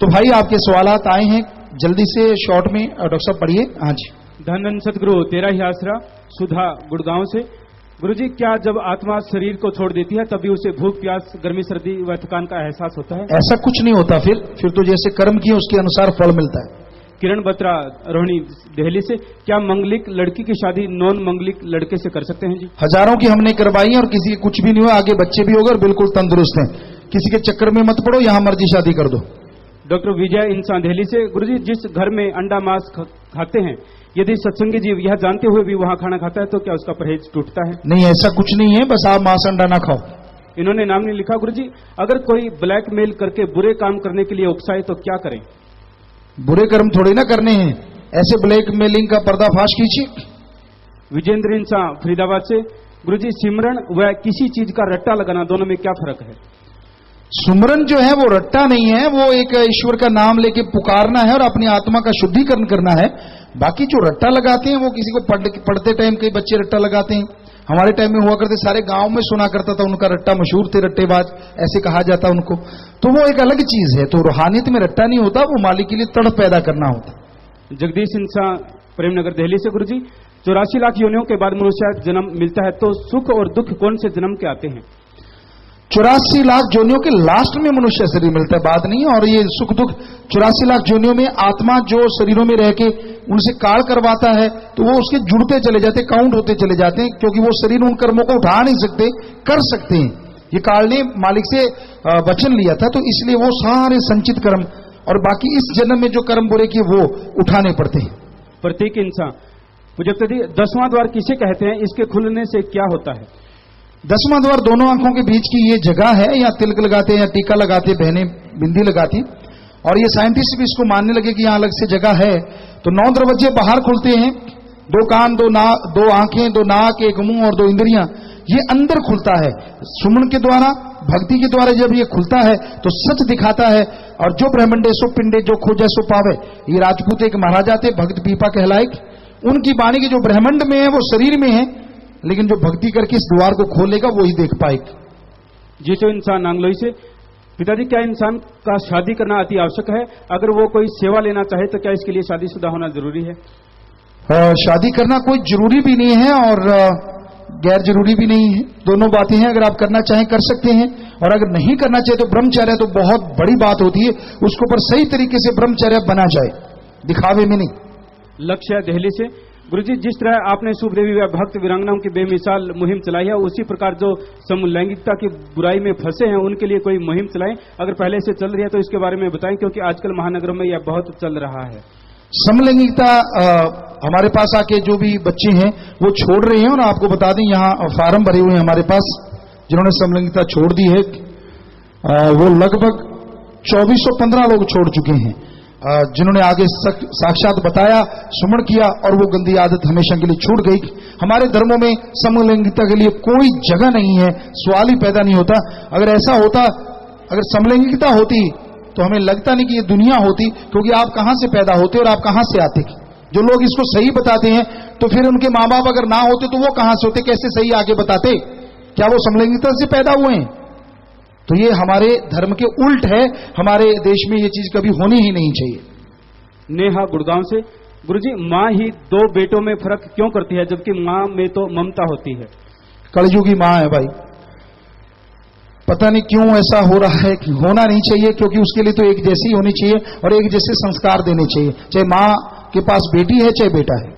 तो भाई आपके सवालात आए हैं, जल्दी से शॉर्ट में डॉक्टर साहब पढ़िए। हाँ जी। धन धन सतगुरु तेरा ही आसरा, सुधा गुड़गांव से। गुरुजी, क्या जब आत्मा शरीर को छोड़ देती है तभी उसे भूख प्यास गर्मी सर्दी व थकान का एहसास होता है? ऐसा कुछ नहीं होता, फिर तो जैसे कर्म किए उसके अनुसार फल मिलता है। किरण बत्रा रोहिणी दिल्ली से, क्या मंगलिक लड़की की शादी नॉन मंगलिक लड़के से कर सकते हैं जी? हजारों की हमने करवाई है और किसी के कुछ भी नहीं हुआ, आगे बच्चे भी हो गए और बिल्कुल तंदुरुस्त हैं। किसी के चक्कर में मत पड़ो, यहां मर्जी शादी कर दो। डॉक्टर विजय इंसान दिल्ली से, गुरुजी जिस घर में अंडा मांस खाते हैं, यदि सत्संगी जीव यह जानते हुए भी वहां खाना खाता है तो क्या उसका परहेज टूटता है? नहीं, ऐसा कुछ नहीं है, बस आप मांस अंडा ना खाओ। इन्होंने नाम नहीं लिखा। गुरुजी, अगर कोई ब्लैकमेल करके बुरे काम करने के लिए उकसाए तो क्या करें? बुरे कर्म थोड़े ना करने हैं, ऐसे ब्लैकमेलिंग का पर्दाफाश कीजिए। विजेंद्र इंसान फरीदाबाद से, गुरुजी सिमरन व किसी चीज का रट्टा लगाना दोनों में क्या फर्क है? सुमरन जो है वो रट्टा नहीं है, वो एक ईश्वर का नाम लेके पुकारना है और अपनी आत्मा का शुद्धिकरण करना है। बाकी जो रट्टा लगाते हैं वो किसी को पढ़ते टाइम कई बच्चे रट्टा लगाते हैं। हमारे टाइम में हुआ करते, सारे गांव में सुना करता था उनका रट्टा, मशहूर थे रट्टेबाज, ऐसे कहा जाता उनको। तो वो एक अलग चीज है। तो रूहानियत में रट्टा नहीं होता, वो मालिक के लिए तड़प पैदा करना होता। जगदीश इंसान प्रेमनगर दिल्ली से, गुरुजी 84 लाख योनियों के बाद मनुष्य जन्म मिलता है तो सुख और दुख कौन से जन्म के आते हैं? 84 लाख जोनियों के लास्ट में मनुष्य शरीर मिलता है, बाद नहीं। और ये सुख दुख 84 लाख जोनियों में आत्मा जो शरीरों में रह के उनसे काल करवाता है तो वो उसके जुड़ते चले जाते, काउंट होते चले जाते हैं, क्योंकि वो शरीर उन कर्मों को उठा नहीं सकते, कर सकते हैं। ये काल ने मालिक से वचन लिया था, तो इसलिए वो सारे संचित कर्म और बाकी इस जन्म में जो कर्म बुरे किए वो उठाने पड़ते हैं। प्रतीक इंसान पूजक 10वां द्वार किसे कहते हैं? इसके खुलने से क्या होता है? 10वां द्वार दोनों आंखों के बीच की ये जगह है, या तिलक लगाते हैं या टीका लगाते, बहनें बिंदी लगाती, और ये साइंटिस्ट भी इसको मानने लगे कि यहां अलग से जगह है। तो 9 दरवाजे बाहर खुलते हैं, 2 कान, 2 आंखें, 2 नाक, 1 मुंह और 2 इंद्रियां, ये अंदर खुलता है। सुमन के द्वारा, भक्ति के द्वारा जब ये खुलता है तो सच दिखाता है। और जो ब्रह्मंडे सो पिंडे, जो खोजे सो पावे, ये राजपूत एक महाराजा थे, भक्त पीपा कहलाए। उनकी वाणी की जो ब्रह्मांड में है वो शरीर में है, लेकिन जो भक्ति करके इस द्वार को खोलेगा वो ही देख पाएगा। जी तो इंसान नांगलोई से, पिताजी क्या इंसान का शादी करना अति आवश्यक है? अगर वो कोई सेवा लेना चाहे तो क्या इसके लिए शादीशुदा होना जरूरी है? शादी करना कोई जरूरी भी नहीं है और गैर जरूरी भी नहीं है, दोनों बातें हैं। अगर आप करना चाहें कर सकते हैं, और अगर नहीं करना चाहे तो ब्रह्मचर्य तो बहुत बड़ी बात होती है, उसके ऊपर सही तरीके से ब्रह्मचर्य बना जाए, दिखावे में नहीं। लक्ष्य दिल्ली से, गुरुजी जिस तरह आपने सुखदेवी व भक्त वीरांगनाओं की बेमिसाल मुहिम चलाई है, उसी प्रकार जो समलैंगिकता की बुराई में फंसे हैं उनके लिए कोई मुहिम चलाएं। अगर पहले से चल रही है तो इसके बारे में बताएं, क्योंकि आजकल महानगरों में यह बहुत चल रहा है। समलैंगिकता हमारे पास आके जो भी बच्चे हैं वो छोड़ रहे हैं, और आपको बता दें यहाँ फार्म भरे हुए हैं हमारे पास जिन्होंने समलैंगिकता छोड़ दी है। वो लगभग 2415 लोग छोड़ चुके हैं, जिन्होंने आगे साक्षात बताया, सुमन किया, और वो गंदी आदत हमेशा के लिए छूट गई। हमारे धर्मों में समलैंगिकता के लिए कोई जगह नहीं है, सवाल ही पैदा नहीं होता। अगर ऐसा होता, अगर समलैंगिकता होती तो हमें लगता नहीं कि ये दुनिया होती, क्योंकि आप कहां से पैदा होते और आप कहां से आते। जो लोग इसको सही बताते हैं तो फिर उनके माँ बाप अगर ना होते तो वो कहां से होते, कैसे सही आगे बताते? क्या वो समलैंगिकता से पैदा हुए हैं? तो ये हमारे धर्म के उल्ट है। हमारे देश में ये चीज कभी होनी ही नहीं चाहिए। नेहा गुड़गांव से, गुरुजी माँ ही 2 बेटों में फर्क क्यों करती है जबकि माँ में तो ममता होती है? कलयुग की माँ है भाई, पता नहीं क्यों ऐसा हो रहा है। होना नहीं चाहिए, क्योंकि उसके लिए तो एक जैसी होनी चाहिए और एक जैसे संस्कार देने चाहिए, चाहे माँ के पास बेटी है चाहे बेटा है।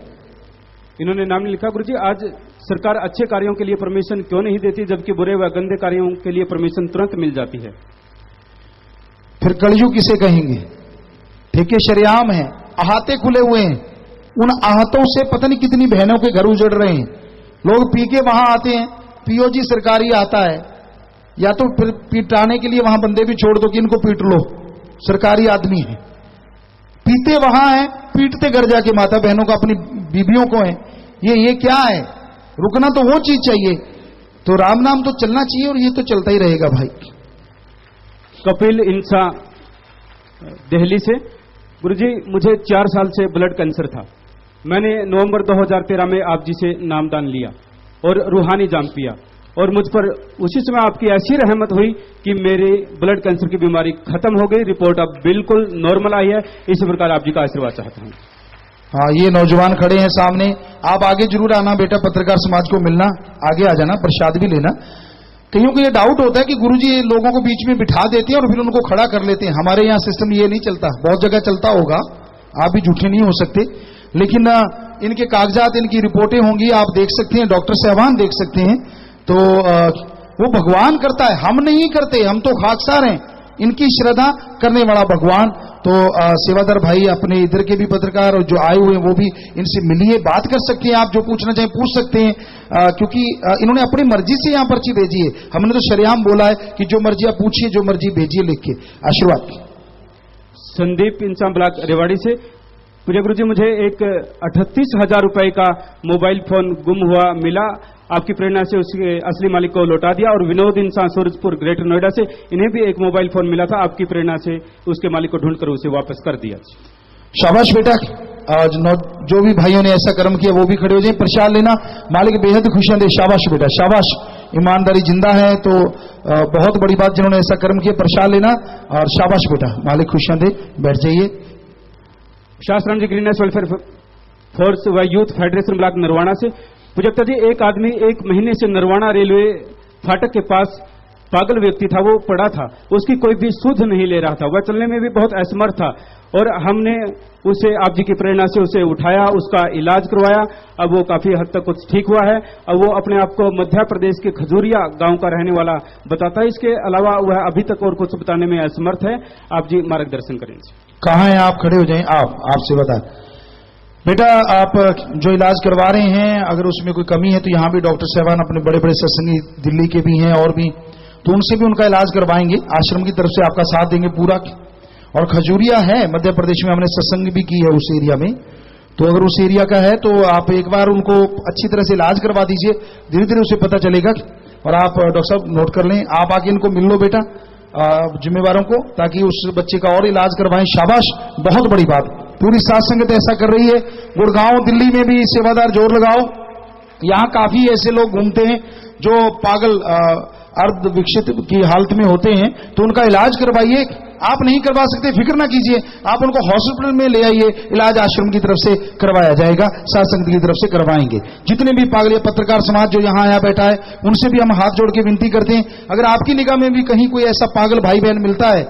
इन्होंने नाम नहीं लिखा। गुरुजी आज सरकार अच्छे कार्यों के लिए परमिशन क्यों नहीं देती जबकि बुरे व गंदे कार्यों के लिए परमिशन तुरंत मिल जाती है? फिर कलयुग किसे कहेंगे? ठेके शरेआम है, अहाते खुले हुए हैं, उन आहतों से पता नहीं कितनी बहनों के घर उजड़ रहे हैं। लोग पी के वहां आते हैं, पीओजी सरकारी आता है, या तो फिर पीटाने के लिए वहां बंदे भी छोड़ दो कि इनको पीट लो, सरकारी आदमी है। पीते वहां है, पीटते घर जाके माता बहनों को, अपनी बीबियों को है। ये क्या है? रुकना तो वो चीज चाहिए। तो राम नाम तो चलना चाहिए, और ये तो चलता ही रहेगा भाई। कपिल इंसा दिल्ली से, गुरुजी मुझे 4 साल से ब्लड कैंसर था। मैंने नवंबर 2013 में आप जी से नामदान लिया और रूहानी जाम पिया। और मुझ पर उसी समय आपकी ऐसी रहमत हुई कि मेरी ब्लड कैंसर की बीमारी खत्म हो गई, रिपोर्ट अब बिल्कुल नॉर्मल आई है। इसी प्रकार आप जी का आशीर्वाद चाहता हूँ। हाँ, ये नौजवान खड़े हैं सामने, आप आगे जरूर आना बेटा, पत्रकार समाज को मिलना, आगे आ जाना, प्रसाद भी लेना। कईयों को ये डाउट होता है कि गुरुजी लोगों को बीच में बिठा देते हैं और फिर उनको खड़ा कर लेते हैं। हमारे यहाँ सिस्टम ये नहीं चलता, बहुत जगह चलता होगा, आप भी झूठे नहीं हो सकते, लेकिन इनके कागजात, इनकी रिपोर्टें होंगी, आप देख सकते हैं, डॉक्टर साहबान देख सकते हैं। तो वो भगवान करता है, हम नहीं करते, हम तो खाकसार हैं। इनकी श्रद्धा करने वाला भगवान। तो सेवादार भाई अपने इधर के भी पत्रकार और जो आए हुए हैं वो भी इनसे मिलिए, बात कर सकते हैं, आप जो पूछना चाहें पूछ सकते हैं, क्योंकि इन्होंने अपनी मर्जी से यहाँ पर्ची भेजी है। हमने तो शरेआम बोला है कि जो मर्जी आप पूछिए, जो मर्जी भेजिए लिख के। आशीर्वाद। संदीप इंसान ब्लॉक रेवाड़ी से, पूज्य गुरु जी मुझे एक 38,000 रुपए का मोबाइल फोन गुम हुआ मिला, आपकी प्रेरणा से उसके असली मालिक को लौटा दिया। और विनोद इंसान सूरजपुर ग्रेटर नोएडा से, इन्हें भी एक मोबाइल फोन मिला था, आपकी प्रेरणा से उसके मालिक को ढूंढकर उसे वापस कर दिया। शाबाश बेटा, आज जो भी भाइयों ने ऐसा कर्म किया वो भी खड़े हो जाए, प्रसाद लेना, मालिक बेहद खुशियां दे। शाबाश बेटा, शाबाश, ईमानदारी जिंदा है तो बहुत बड़ी बात, जिन्होंने ऐसा कर्म किया, प्रसाद लेना और शाबाश बेटा, मालिक खुशियां दे। बैठ जाइए। शास्त्राम जी ग्रीननेस वेलफेयर फोर्स व यूथ फेडरेशन ब्लॉक नरवाना से, पूजकता जी एक आदमी 1 महीने से नरवाना रेलवे फाटक के पास पागल व्यक्ति था, वो पड़ा था, उसकी कोई भी सुध नहीं ले रहा था, वह चलने में भी बहुत असमर्थ था। और हमने उसे आप जी की प्रेरणा से उसे उठाया, उसका इलाज करवाया, अब वो काफी हद तक कुछ ठीक हुआ है। अब वो अपने आप को मध्य प्रदेश के खजूरिया गांव का रहने वाला बताता है। इसके अलावा वह अभी तक और कुछ बताने में असमर्थ है। आप जी मार्गदर्शन करें। कहाँ हैं आप? खड़े हो जाएं। आपसे बता बेटा, आप जो इलाज करवा रहे हैं, अगर उसमें कोई कमी है तो यहाँ भी डॉक्टर साहबान अपने बड़े बड़े सत्संगी दिल्ली के भी हैं और भी, तो उनसे भी उनका इलाज करवाएंगे, आश्रम की तरफ से आपका साथ देंगे पूरा। और खजूरिया है मध्य प्रदेश में, हमने सत्संग भी की है उस एरिया में, तो अगर उस एरिया का है तो आप एक बार उनको अच्छी तरह से इलाज करवा दीजिए, धीरे धीरे उसे पता चलेगा। और आप डॉक्टर साहब नोट कर लें, आप आके इनको मिल लो बेटा, जिम्मेवारों को, ताकि उस बच्चे का और इलाज करवाएं। शाबाश, बहुत बड़ी बात, पूरी साथ संगत ऐसा कर रही है। गुड़गांव दिल्ली में भी सेवादार जोर लगाओ, यहां काफी ऐसे लोग घूमते हैं जो पागल अर्ध विकसित की हालत में होते हैं, तो उनका इलाज करवाइए। आप नहीं करवा सकते, फिक्र ना कीजिए, आप उनको हॉस्पिटल में ले आइए, इलाज आश्रम की तरफ से करवाया जाएगा, साथ संगत की तरफ से करवाएंगे। जितने भी पागल पत्रकार समाज जो यहाँ आया बैठा है, उनसे भी हम हाथ जोड़ के विनती करते हैं, अगर आपकी निगाह में भी कहीं कोई ऐसा पागल भाई बहन मिलता है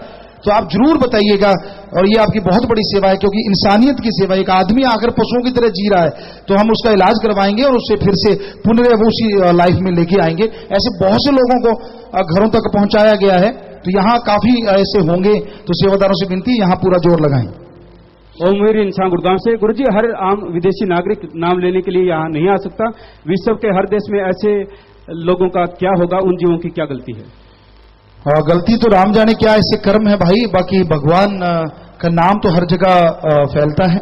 तो आप जरूर बताइएगा। और ये आपकी बहुत बड़ी सेवा है, क्योंकि इंसानियत की सेवा, एक आदमी आकर पशुओं की तरह जी रहा है, तो हम उसका इलाज करवाएंगे और उससे फिर से पुनः उसी लाइफ में लेके आएंगे। ऐसे बहुत से लोगों को घरों तक पहुंचाया गया है, तो यहाँ काफी ऐसे होंगे, तो सेवादारों से विनती, यहाँ पूरा जोर लगाएं। ओमवीर इंसान गुड़गांव से, गुरुजी हर आम विदेशी नागरिक नाम लेने के लिए यहाँ नहीं आ सकता, विश्व के हर देश में ऐसे लोगों का क्या होगा, उन जीवों की क्या गलती है? गलती तो राम जाने क्या ऐसे कर्म है भाई, बाकी भगवान का नाम तो हर जगह फैलता है।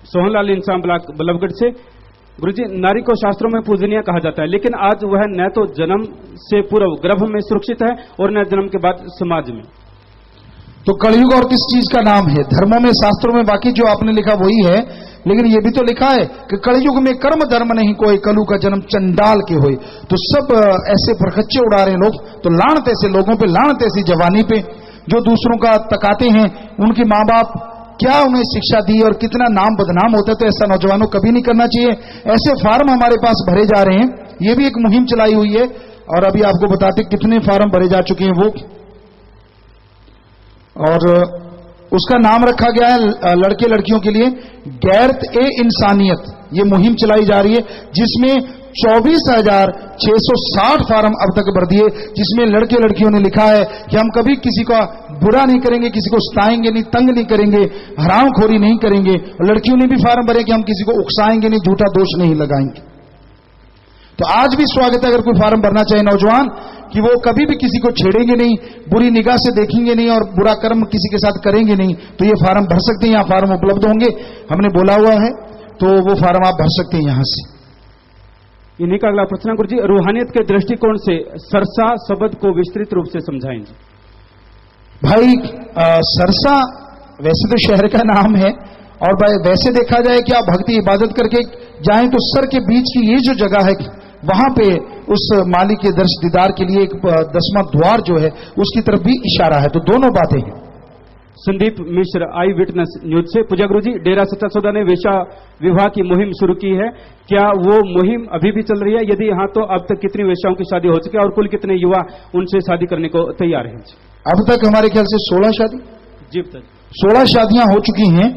सोहनलाल इंसान ब्लॉक बल्लभगढ़ से, गुरुजी नारी को शास्त्रों में पूजनीय कहा जाता है, लेकिन आज वह न तो जन्म से पूर्व गर्भ में सुरक्षित है और न जन्म के बाद समाज में। तो कलयुग और किस चीज का नाम है? धर्मों में, शास्त्रों में बाकी जो आपने लिखा वही है, लेकिन ये भी तो लिखा है कि कलयुग में कर्म धर्म नहीं कोई, कलु का जन्म चंडाल के होए। तो सब ऐसे फरखच्चे उड़ा रहे लोग, तो लानत ऐसे लोगों पे, लानत ऐसी जवानी पे जो दूसरों का तकाते हैं। उनके माँ बाप क्या उन्हें शिक्षा दी और कितना नाम बदनाम होता है, तो ऐसा नौजवानों कभी नहीं करना चाहिए। ऐसे फार्म हमारे पास भरे जा रहे हैं, ये भी एक मुहिम चलाई हुई है और अभी आपको बताते कितने फार्म भरे जा चुके हैं वो, और उसका नाम रखा गया है लड़के लड़कियों के लिए गैरत ए इंसानियत। ये मुहिम चलाई जा रही है जिसमें 24,660 फार्म अब तक भर दिए, जिसमें लड़के लड़कियों ने लिखा है कि हम कभी किसी का बुरा नहीं करेंगे, किसी को सताएंगे नहीं, तंग नहीं करेंगे, हरामखोरी नहीं करेंगे। और लड़कियों ने भी फार्म भरे कि हम किसी को उकसाएंगे नहीं, झूठा दोष नहीं लगाएंगे। तो आज भी स्वागत है, अगर कोई फार्म भरना चाहे नौजवान, कि वो कभी भी किसी को छेड़ेंगे नहीं, बुरी निगाह से देखेंगे नहीं और बुरा कर्म किसी के साथ करेंगे नहीं, तो ये फार्म भर सकते हैं। यहाँ फार्म उपलब्ध होंगे, हमने बोला हुआ है, तो वो फार्म आप भर सकते हैं यहां से। इन्हीं का अगला प्रश्न गुरुजी, रूहानियत के दृष्टिकोण से सरसा शब्द को विस्तृत रूप से समझाएंगे। भाई सरसा वैसे तो शहर का नाम है, और वैसे देखा जाए कि आप भक्ति इबादत करके जाएं तो सर के बीच की ये जो जगह है वहां पे उस मालिक के दर्श दीदार के लिए एक 10वां द्वार जो है उसकी तरफ भी इशारा है। तो दोनों बातें हैं। संदीप मिश्र, आई विटनेस न्यूज से। पूजा गुरु जी, डेरा सच्चा सौदा ने वेश्या विवाह की मुहिम शुरू की है, क्या वो मुहिम अभी भी चल रही है? यदि हाँ तो अब तक कितनी वेश्याओं की शादी हो चुकी है और कुल कितने युवा उनसे शादी करने को तैयार हैं? अब तक हमारे ख्याल से 16 शादी जी तक 16 शादियां हो चुकी हैं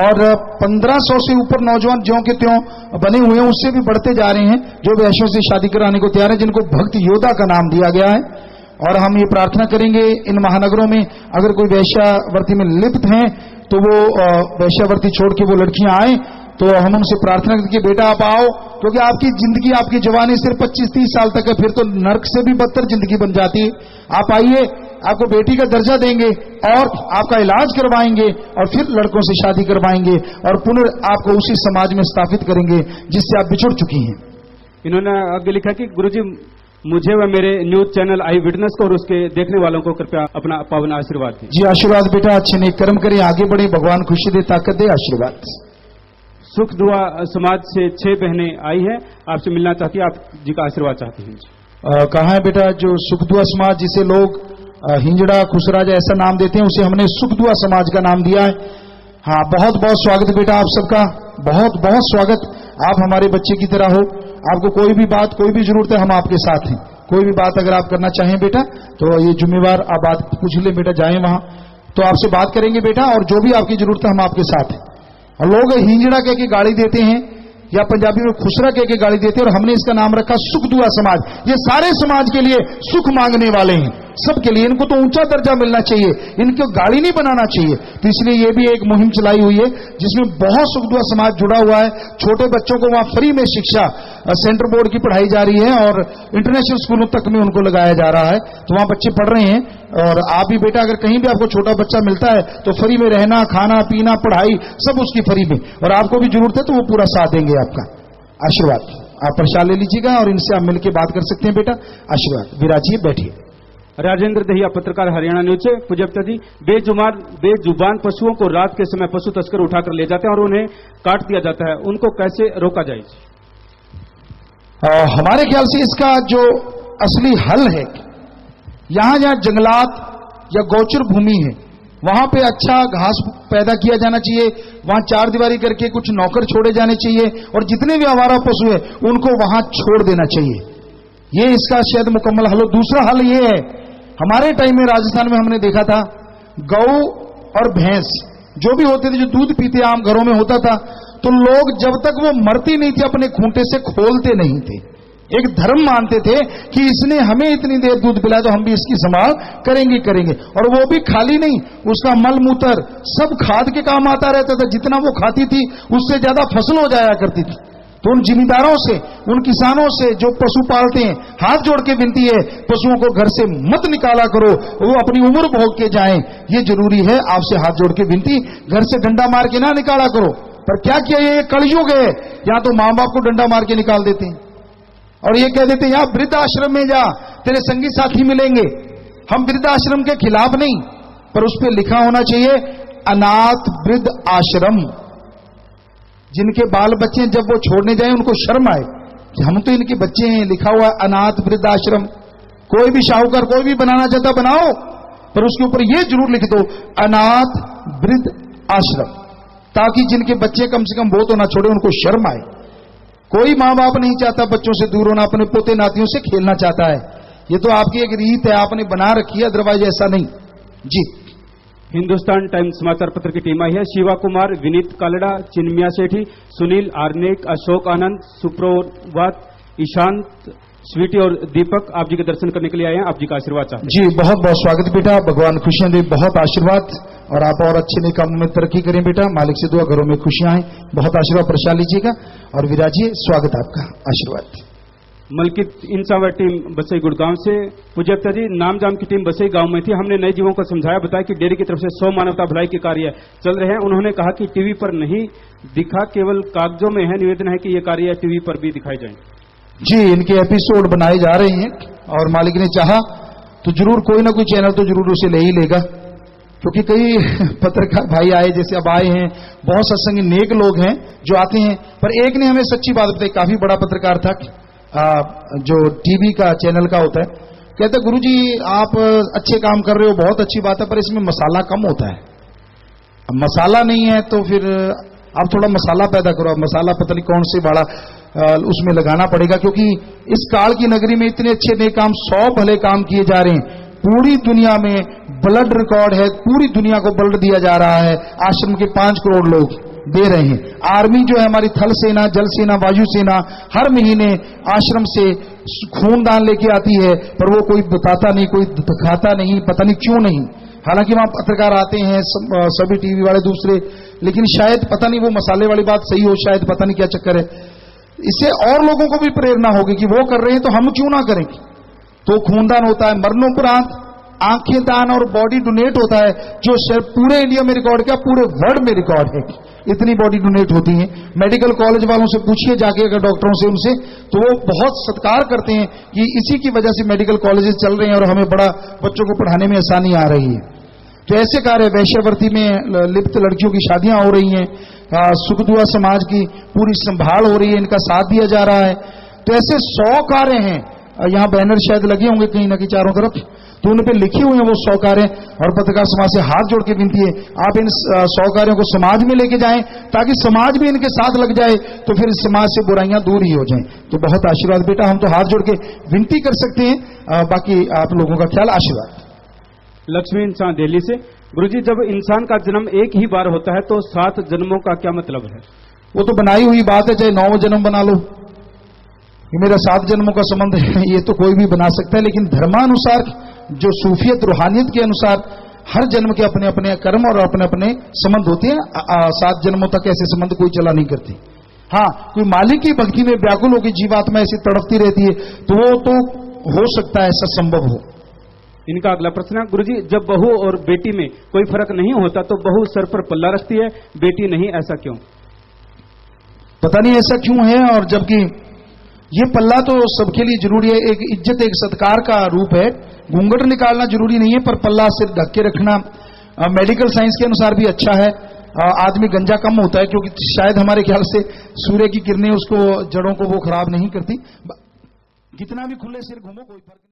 और 1500 से ऊपर नौजवान ज्यों के त्यों बने हुए हैं, उससे भी बढ़ते जा रहे हैं जो वेश्याओं से शादी कराने को तैयार है, जिनको भक्त योद्धा का नाम दिया गया है। और हम ये प्रार्थना करेंगे इन महानगरों में अगर कोई वेश्यावर्ती में लिप्त हैं तो वो वेश्यावर्ती छोड़ के वो लड़कियां आए, तो हम उनसे प्रार्थना करते कि बेटा आप आओ, क्योंकि आपकी जिंदगी आपकी जवानी सिर्फ 25-30 साल तक है, फिर तो नर्क से भी बदतर जिंदगी बन जाती है। आप आइए, आपको बेटी का दर्जा देंगे और आपका इलाज करवाएंगे और फिर लड़कों से शादी करवाएंगे और पुनः आपको उसी समाज में स्थापित करेंगे जिससे आप बिछुड़ चुकी हैं। इन्होंने आगे लिखा कि गुरुजी मुझे व मेरे न्यूज चैनल आई विटनेस को और उसके देखने वालों को कृपया अपना पावन आशीर्वाद दें। जी आशीर्वाद बेटा, अच्छे नेक कर्म करें, आगे बढ़े, भगवान खुशी दे, ताकत दे, आशीर्वाद। सुख दुआ समाज से 6 बहनें आई हैं, आपसे मिलना चाहती है, आप जी का आशीर्वाद चाहती हैं। कहाँ है बेटा जो सुख दुआ समाज, जिसे लोग हिंजड़ा खुशराजा ऐसा नाम देते हैं, उसे हमने सुख दुआ समाज का नाम दिया है। हाँ, बहुत बहुत स्वागत बेटा आप सबका, बहुत बहुत स्वागत। आप हमारे बच्चे की तरह हो, आपको कोई भी बात कोई भी जरूरत है हम आपके साथ हैं। कोई भी बात अगर आप करना चाहें बेटा तो ये जिम्मेवार आप बात पूछ लें बेटा, जाएं वहां तो आपसे बात करेंगे बेटा, और जो भी आपकी जरूरत है हम आपके साथ हैं। और लोग हिंजड़ा कह के गाली देते हैं या पंजाबी में खुसरा कह के गाली देते हैं, और हमने इसका नाम रखा सुख दुआ समाज। ये सारे समाज के लिए सुख मांगने वाले हैं, सबके लिए। इनको तो ऊंचा दर्जा मिलना चाहिए, इनको गाली नहीं बनाना चाहिए। तो इसलिए ये भी एक मुहिम चलाई हुई है जिसमें बहुत सुख दुआ समाज जुड़ा हुआ है। छोटे बच्चों को वहां फ्री में शिक्षा सेंटर बोर्ड की पढ़ाई जा रही है और इंटरनेशनल स्कूलों तक में उनको लगाया जा रहा है, तो वहां बच्चे पढ़ रहे हैं। और आप भी बेटा अगर कहीं भी आपको छोटा बच्चा मिलता है तो फ्री में रहना, खाना पीना, पढ़ाई सब उसकी फ्री में, और आपको भी जरूरत है तो वो पूरा साथ देंगे आपका। आशीर्वाद, आप प्रसाद ले लीजिएगा और इनसे आप मिलकर बात कर सकते हैं बेटा। आशीर्वाद, विराजिए, बैठिए। राजेंद्र दहिया, पत्रकार, हरियाणा न्यूज से। पूज्यता जी, बेजुबान पशुओं को रात के समय पशु तस्कर उठाकर ले जाते हैं और उन्हें काट दिया जाता है, उनको कैसे रोका जाए? हमारे ख्याल से इसका जो असली हल है, यहां जहां जंगलात या गौचर भूमि है वहां पे अच्छा घास पैदा किया जाना चाहिए, वहां 4 दीवारी करके कुछ नौकर छोड़े जाने चाहिए और जितने भी आवारा पशु है उनको वहां छोड़ देना चाहिए। ये इसका शायद मुकम्मल हल हो। दूसरा हल ये है, हमारे टाइम में राजस्थान में हमने देखा था गौ और भैंस जो भी होते थे, जो दूध पीते आम घरों में होता था, तो लोग जब तक वो मरती नहीं थी अपने खूंटे से खोलते नहीं थे। एक धर्म मानते थे कि इसने हमें इतनी देर दूध पिलाया तो हम भी इसकी संभाल करेंगे। और वो भी खाली नहीं, उसका मल मूत्र सब खाद के काम आता रहता था। जितना वो खाती थी उससे ज्यादा फसल हो जाया करती थी। तो उन जिम्मेदारों से, उन किसानों से जो पशु पालते हैं, हाथ जोड़ के विनती है, पशुओं को घर से मत निकाला करो, वो अपनी उम्र भोग के जाएं। ये जरूरी है, आपसे हाथ जोड़ के विनती, घर से डंडा मार के ना निकाला करो। पर क्या किया, ये कलयुग है, यहां तो मां बाप को डंडा मार के निकाल देते हैं और ये कह देते हैं यहां वृद्ध आश्रम में जा, तेरे संगी साथी मिलेंगे। हम वृद्ध आश्रम के खिलाफ नहीं, पर उस पर लिखा होना चाहिए अनाथ वृद्ध आश्रम। जिनके बाल बच्चे जब वो छोड़ने जाए उनको शर्म आए कि हम तो इनके बच्चे हैं, लिखा हुआ अनाथ वृद्ध आश्रम। कोई भी शाहूकार कोई भी बनाना चाहता बनाओ, पर उसके ऊपर ये जरूर लिख दो अनाथ वृद्ध आश्रम, ताकि जिनके बच्चे कम से कम वो तो ना छोड़े, उनको शर्म आए। कोई मां बाप नहीं चाहता बच्चों से दूर होना, अपने पोते नातियों से खेलना चाहता है। ये तो आपकी एक रीत है, आपने बना रखी है, अदरवाइज ऐसा नहीं जी। हिंदुस्तान टाइम्स समाचार पत्र की टीम आई है। शिवा कुमार, विनीत कालड़ा, चिन्मया सेठी, सुनील आर्नेक, अशोक आनंद, सुप्रभात, ईशांत, स्वीटी और दीपक आप जी के दर्शन करने के लिए आए हैं। आप जी का आशीर्वाद चाहते हैं। जी बहुत बहुत स्वागत बेटा, भगवान खुशियां दे, बहुत आशीर्वाद, और आप और अच्छे ने काम में तरक्की करें बेटा। मालिक से दुआ, घरों में खुशियां आए, बहुत आशीर्वाद प्रसाद लीजिएगा और विराजिए। स्वागत आपका, आशीर्वाद। मलकित इंसावर टीम बसई गुड़गांव से। पूज्यता जी, नामजाम की टीम बसई गांव में थी। हमने नए जीवों को समझाया, बताया कि डेयरी की तरफ से 100 मानवता भलाई के कार्य चल रहे हैं। उन्होंने कहा कि टीवी पर नहीं दिखा, केवल कागजों में है। निवेदन है कि ये कार्य टीवी पर भी दिखाए जाए। जी, इनके एपिसोड बनाए जा रहे हैं और मालिक ने चाहा तो जरूर कोई ना कोई चैनल तो जरूर उसे ले ही लेगा, क्योंकि कई पत्रकार भाई आए, जैसे अब आए हैं, बहुत सत्संगी नेक लोग हैं जो आते हैं। पर एक ने हमें सच्ची बात बताई, काफी बड़ा पत्रकार था, जो टीवी का चैनल का होता है, कहते हैं गुरुजी आप अच्छे काम कर रहे हो, बहुत अच्छी बात है, पर इसमें मसाला कम होता है। अब मसाला नहीं है तो फिर आप थोड़ा मसाला पैदा करो। अब मसाला पता नहीं कौन से बड़ा उसमें लगाना पड़ेगा, क्योंकि इस काल की नगरी में इतने अच्छे नए काम, 100 भले काम किए जा रहे हैं। पूरी दुनिया में ब्लड रिकॉर्ड है, पूरी दुनिया को ब्लड दिया जा रहा है। आश्रम के 5 करोड़ लोग दे रहे हैं। आर्मी जो है हमारी, थल सेना, जल सेना, वायु सेना, हर महीने आश्रम से खून दान लेके आती है, पर वो कोई बताता नहीं, कोई दिखाता नहीं, पता नहीं क्यों नहीं। हालांकि वहां पत्रकार आते हैं, सभी टीवी वाले दूसरे, लेकिन शायद पता नहीं वो मसाले वाली बात सही हो, शायद पता नहीं क्या चक्कर है। इससे और लोगों को भी प्रेरणा होगी कि वो कर रहे हैं तो हम क्यों ना करें। तो खूनदान होता है, मरणोपरांत आंखें दान और बॉडी डोनेट होता है, जो पूरे इंडिया में रिकॉर्ड, क्या पूरे वर्ल्ड में रिकॉर्ड है। इतनी बॉडी डोनेट होती है। मेडिकल कॉलेज वालों से पूछिए जाके, अगर डॉक्टरों से, उनसे, तो वो बहुत सत्कार करते हैं कि इसी की वजह से मेडिकल कॉलेजेस चल रहे हैं और हमें बड़ा बच्चों को पढ़ाने में आसानी आ रही है। तो ऐसे कार्य, वैश्यावृत्ति में लिप्त लड़कियों की शादियां हो रही हैं, सुखदुआ समाज की पूरी संभाल हो रही है, इनका साथ दिया जा रहा है। तो ऐसे 100 कार्य हैं। यहां बैनर शायद लगे होंगे कहीं ना कहीं चारों तरफ, तो उन पे लिखे हुए हैं वो 100 कार्य। और पत्रकार समाज से हाथ जोड़ के विनती है, आप इन 100 कार्यों को समाज में लेके जाएं, ताकि समाज भी इनके साथ लग जाए, तो फिर समाज से बुराइयां दूर ही हो जाएं। तो बहुत आशीर्वाद बेटा, हम तो हाथ जोड़ के विनती कर सकते हैं। बाकी आप लोगों का ख्याल, आशीर्वाद। लक्ष्मी इंसान दिल्ली से। गुरुजी, जब इंसान का जन्म एक ही बार होता है तो 7 जन्मों का क्या मतलब है? वो तो बनाई हुई बात है, चाहे 9 जन्म बना लो। ये मेरा 7 जन्मों का संबंध है, ये तो कोई भी बना सकता है। लेकिन धर्मानुसार, जो सूफियत रूहानियत के अनुसार, हर जन्म के अपने अपने कर्म और अपने अपने संबंध होते हैं। 7 जन्मों तक ऐसे संबंध कोई चला नहीं करती। हाँ, कोई मालिक की भक्ति में व्याकुल होकर जीवात्मा ऐसी तड़पती रहती है, तो वो तो हो सकता है, ऐसा संभव हो। इनका अगला प्रश्न है, गुरुजी जब बहू और बेटी में कोई फर्क नहीं होता तो बहू सर पर पल्ला रखती है, बेटी नहीं, ऐसा क्यों? पता नहीं ऐसा क्यों है। और जबकि ये पल्ला तो सबके लिए जरूरी है, एक इज्जत, एक सत्कार का रूप है। घूंघट निकालना जरूरी नहीं है, पर पल्ला सिर ढक के रखना मेडिकल साइंस के अनुसार भी अच्छा है। आदमी गंजा कम होता है, क्योंकि शायद हमारे ख्याल से सूर्य की किरणें उसको, जड़ों को वो खराब नहीं करती। कितना भी खुले सिर घूमो कोई फर्क नहीं।